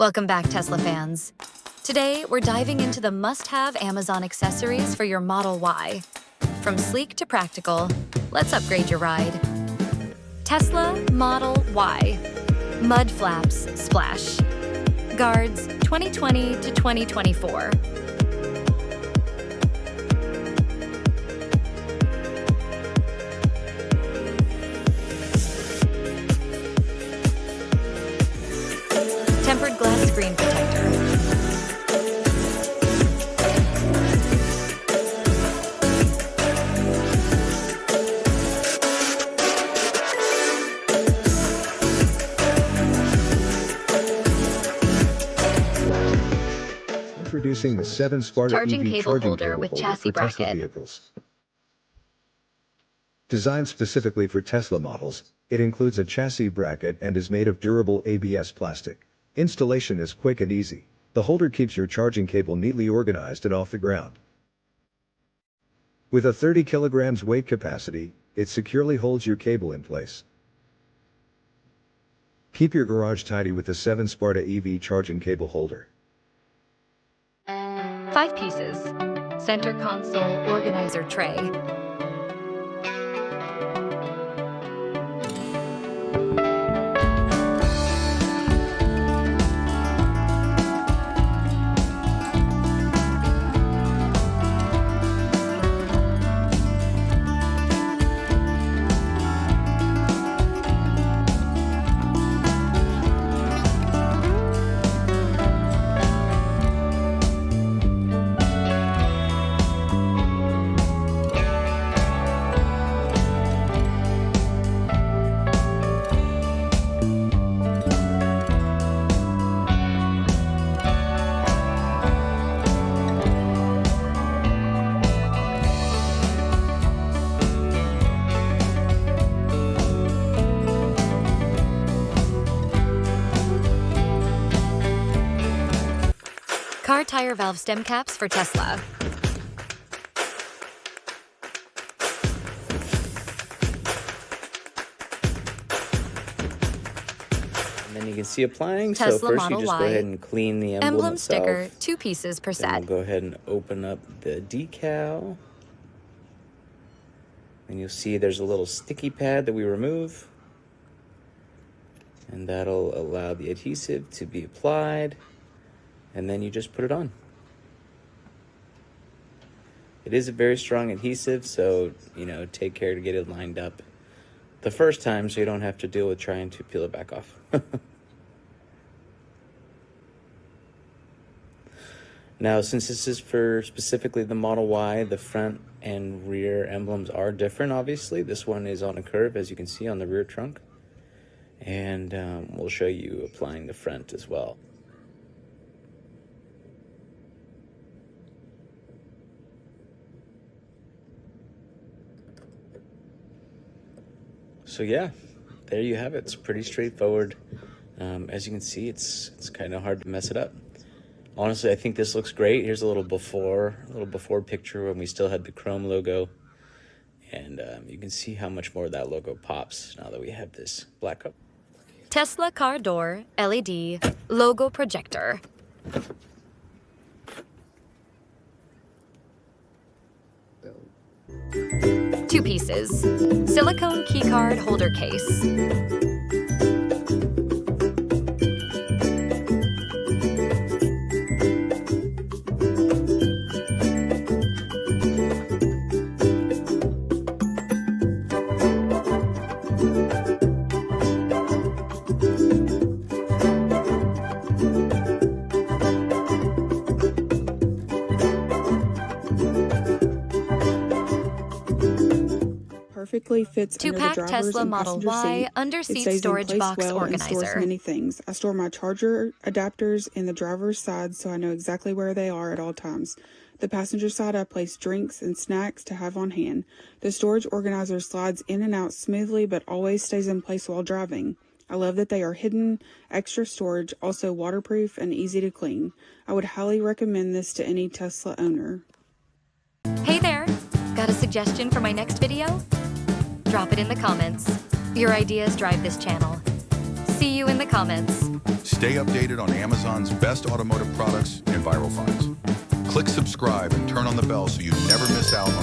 Welcome back, Tesla fans. Today, we're diving into the must-have Amazon accessories for your Model Y. From sleek to practical, let's upgrade your ride. Tesla Model Y. Mud flaps, splash. Guards, 2020 to 2024. Tempered glass screen protector. Introducing the 7 Sparta Charging EV cable charging holder cable with holder chassis for Tesla bracket. vehicles. Designed specifically for Tesla models, it includes a chassis bracket and is made of durable ABS plastic. Installation is quick and easy. The holder keeps your charging cable neatly organized and off the ground. With a 30 kilograms weight capacity, it securely holds your cable in place. Keep your garage tidy with the 7 Sparta EV charging cable holder. 5 pieces. Center console organizer tray. Car tire valve stem caps for Tesla. And then you can see applying. Tesla so first Model you just Y. go ahead and clean the emblem Emblem itself. sticker, 2 pieces per Then set. we'll go ahead and open up the decal. And you'll see there's a little sticky pad that we remove. And that'll allow the adhesive to be applied. And then you just put it on. It is a very strong adhesive, so, take care to get it lined up the first time so you don't have to deal with trying to peel it back off. Now, since this is for specifically the Model Y, the front and rear emblems are different, obviously. This one is on a curve, as you can see on the rear trunk. And we'll show you applying the front as well. So yeah, there you have it. It's pretty straightforward. As you can see, it's kind of hard to mess it up. Honestly, I think this looks great. Here's a little before picture when we still had the chrome logo. And you can see how much more that logo pops now that we have this black coat. Tesla car door, LED, logo projector. Two pieces. Silicone keycard holder case. Perfectly fits under the Two-pack driver's Tesla and Model passenger Y seat. under It seat stays in storage place box well and stores organizer. many things. I store my charger adapters in the driver's side so I know exactly where they are at all times. The passenger side, I place drinks and snacks to have on hand. The storage organizer slides in and out smoothly but always stays in place while driving. I love that they are hidden, extra storage, also waterproof and easy to clean. I would highly recommend this to any Tesla owner. Hey there! Got a suggestion for my next video? Drop it in the comments. Your ideas drive this channel. See you in the comments. Stay updated on Amazon's best automotive products and viral finds. Click subscribe and turn on the bell so you never miss out on